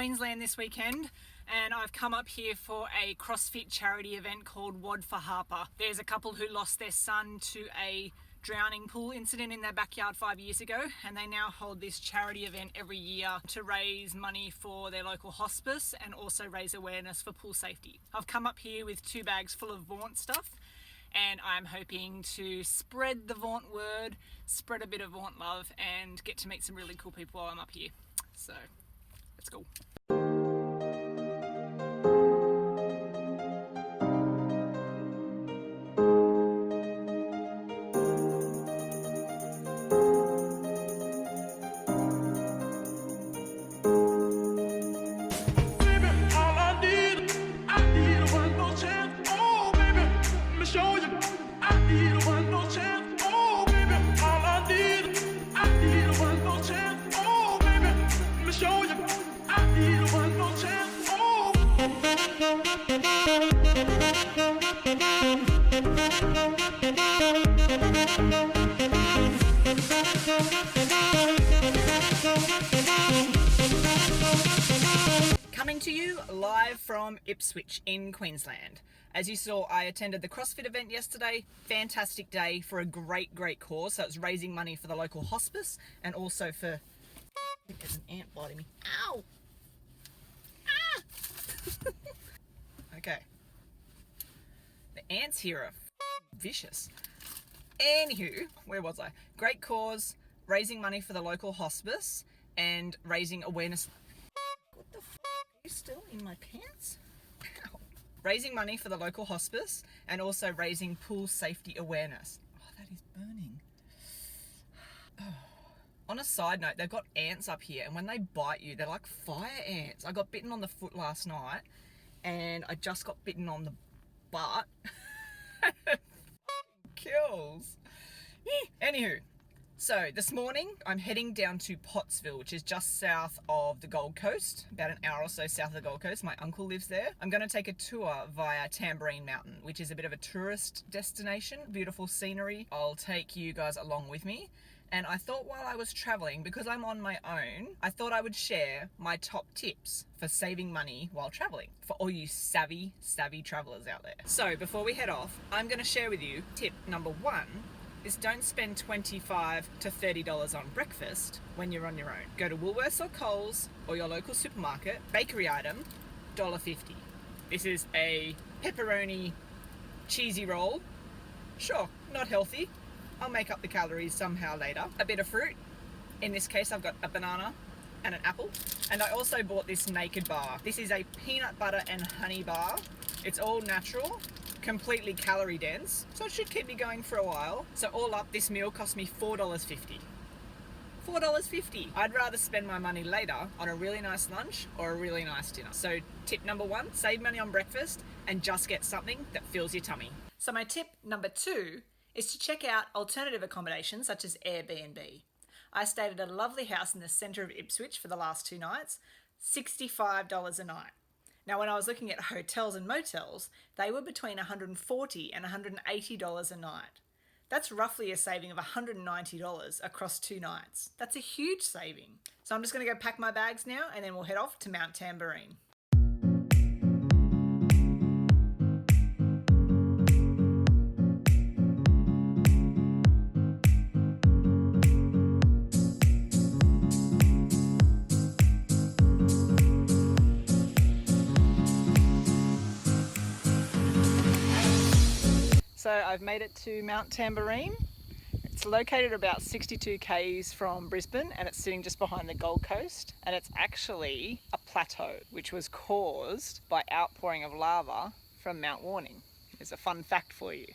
Queensland this weekend and I've come up here for a CrossFit charity event called WOD for Harper. There's a couple who lost their son to a drowning pool incident in their backyard 5 years ago, and they now hold this charity event every year to raise money for their local hospice and also raise awareness for pool safety. I've come up here with 2 bags full of Vaunt stuff, and I'm hoping to spread the Vaunt word, spread a bit of Vaunt love, and get to meet some really cool people while I'm up here. So let's go. Coming to you live from Ipswich in Queensland. As you saw, I attended the CrossFit event yesterday. Fantastic day for a great cause. So it's raising money for the local hospice and also for... There's an ant biting me. Ow! Ah! Okay. The ants here are vicious. Anywho, where was I? Great cause, raising money for the local hospice and raising awareness. What the f***? Are you still in my pants? Ow. Raising money for the local hospice and also raising pool safety awareness. Oh, that is burning. Oh. On a side note, they've got ants up here, and when they bite you, they're like fire ants. I got bitten on the foot last night, and I just got bitten on the butt. Kills. Anywho, so this morning I'm heading down to Pottsville, which is just south of the Gold Coast, about an hour or so south of the Gold Coast. My uncle lives there. I'm going to take a tour via Tamborine Mountain, which is a bit of a tourist destination, beautiful scenery. I'll take you guys along with me. And I thought while I was traveling, because I'm on my own, I thought I would share my top tips for saving money while traveling for all you savvy travelers out there. So before we head off, I'm going to share with you tip number 1 is don't spend $25 to $30 on breakfast when you're on your own. Go to Woolworths or Coles or your local supermarket, bakery item, $1.50. This is a pepperoni cheesy roll. Sure, not healthy. I'll make up the calories somehow later. A bit of fruit. In this case, I've got a banana and an apple. And I also bought this Naked bar. This is a peanut butter and honey bar. It's all natural, completely calorie dense, so it should keep me going for a while. So all up, this meal cost me $4.50. $4.50. I'd rather spend my money later on a really nice lunch or a really nice dinner. So tip number 1, save money on breakfast and just get something that fills your tummy. So my tip number 2 is to check out alternative accommodations such as Airbnb. I stayed at a lovely house in the centre of Ipswich for the last 2 nights, $65 a night. Now when I was looking at hotels and motels, they were between $140 and $180 a night. That's roughly a saving of $190 across 2 nights. That's a huge saving. So I'm just going to go pack my bags now and then we'll head off to Mt Tamborine. So I've made it to Mt Tamborine. It's located about 62 k's from Brisbane and it's sitting just behind the Gold Coast, and it's actually a plateau which was caused by outpouring of lava from Mount Warning. It's a fun fact for you.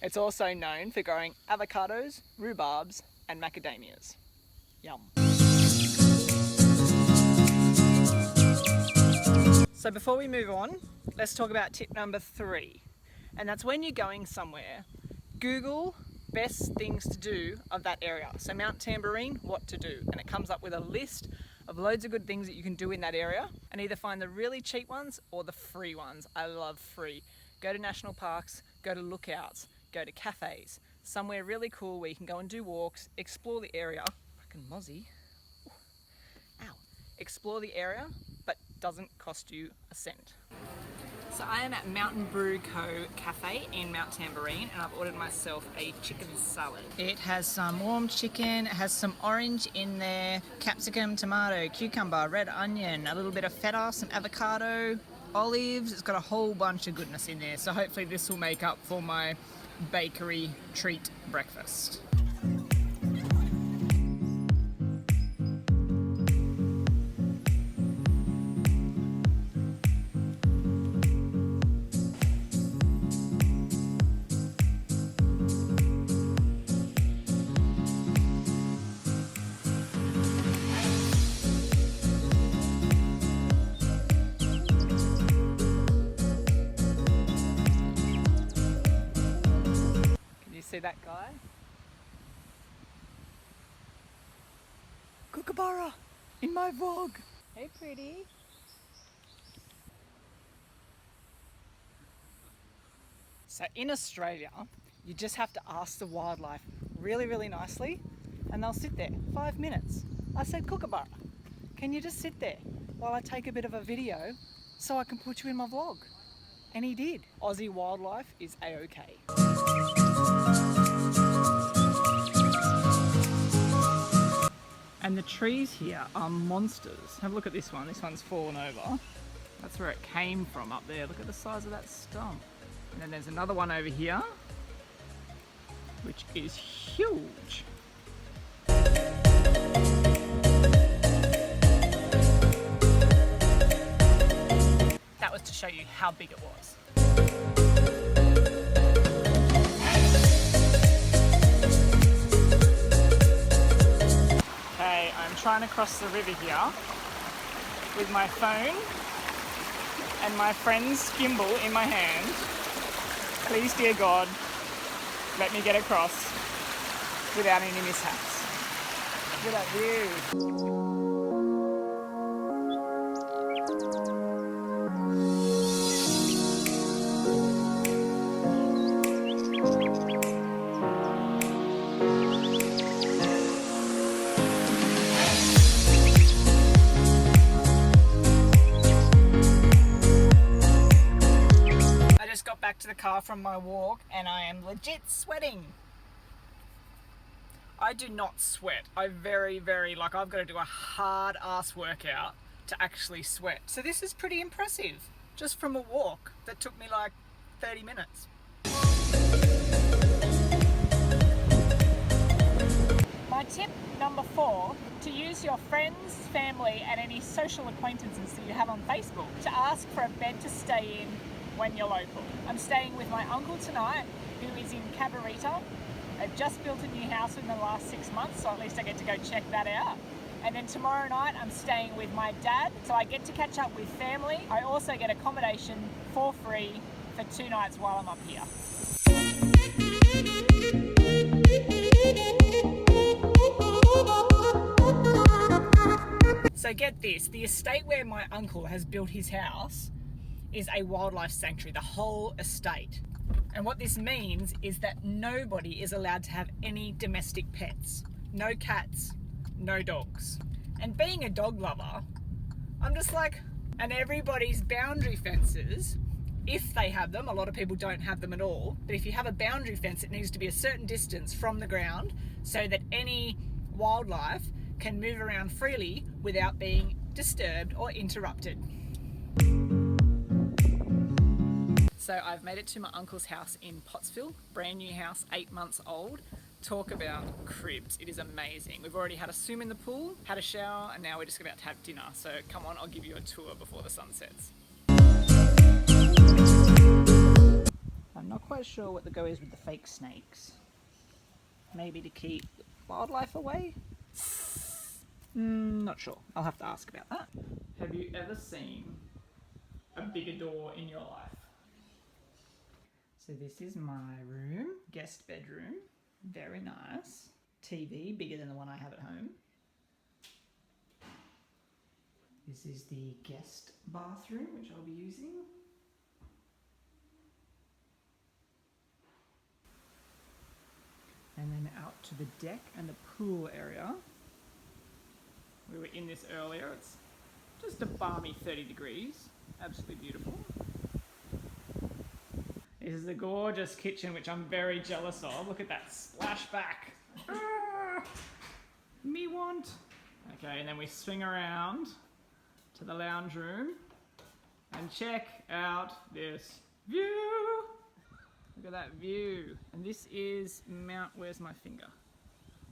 It's also known for growing avocados, rhubarbs and macadamias. Yum. So before we move on, let's talk about tip number 3. And that's when you're going somewhere, Google best things to do of that area. So Mt Tamborine, what to do. And it comes up with a list of loads of good things that you can do in that area, and either find the really cheap ones or the free ones. I love free. Go to national parks, go to lookouts, go to cafes, somewhere really cool where you can go and do walks, explore the area. Fucking mozzie. Ow. Explore the area, but doesn't cost you a cent. So I am at Mountain Brew Co. Cafe in Mt Tamborine, and I've ordered myself a chicken salad. It has some warm chicken, it has some orange in there, capsicum, tomato, cucumber, red onion, a little bit of feta, some avocado, olives. It's got a whole bunch of goodness in there, so hopefully this will make up for my bakery treat breakfast. See that guy? Kookaburra in my vlog. Hey, pretty. So in Australia, you just have to ask the wildlife really, really nicely, and they'll sit there 5 minutes. I said, Kookaburra, can you just sit there while I take a bit of a video so I can put you in my vlog? And he did. Aussie wildlife is A-okay. And the trees here are monsters. Have a look at this one. This one's fallen over. That's where it came from up there. Look at the size of that stump. And then there's another one over here, which is huge. That was to show you how big it was. I'm trying to cross the river here with my phone and my friend's gimbal in my hand. Please, dear God, let me get across without any mishaps. Look at that view. Back to the car from my walk and I am legit sweating. I do not sweat. I've got to do a hard ass workout to actually sweat. So this is pretty impressive just from a walk that took me like 30 minutes. My tip number 4, to use your friends, family and any social acquaintances that you have on Facebook to ask for a bed to stay in when you're local. I'm staying with my uncle tonight, who is in Cabarita. They've just built a new house in the last 6 months, so at least I get to go check that out. And then tomorrow night I'm staying with my dad, so I get to catch up with family. I also get accommodation for free for 2 nights while I'm up here. So get this, the estate where my uncle has built his house is a wildlife sanctuary, the whole estate. And what this means is that nobody is allowed to have any domestic pets. No cats, no dogs. And being a dog lover, I'm just like, and everybody's boundary fences, if they have them, a lot of people don't have them at all, but if you have a boundary fence, it needs to be a certain distance from the ground so that any wildlife can move around freely without being disturbed or interrupted. So I've made it to my uncle's house in Pottsville, brand new house, 8 months old. Talk about cribs, it is amazing. We've already had a swim in the pool, had a shower, and now we're just about to have dinner. So come on, I'll give you a tour before the sun sets. I'm not quite sure what the go is with the fake snakes. Maybe to keep wildlife away? Not sure, I'll have to ask about that. Have you ever seen a bigger door in your life? So this is my room, guest bedroom, very nice. TV, bigger than the one I have at home. This is the guest bathroom, which I'll be using. And then out to the deck and the pool area. We were in this earlier, it's Just a balmy 30 degrees. Absolutely beautiful. This is a gorgeous kitchen, which I'm very jealous of. Look at that splashback. Me want. Okay, and then we swing around to the lounge room and check out this view. Look at that view. And this is Mount, where's my finger?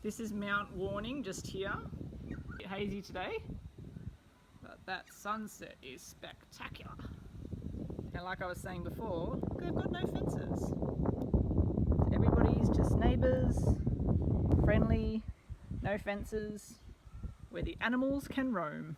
This is Mount Warning, just here. A bit hazy today, but that sunset is spectacular. And like I was saying before, they've got no fences. Everybody's just neighbours, friendly, no fences, where the animals can roam.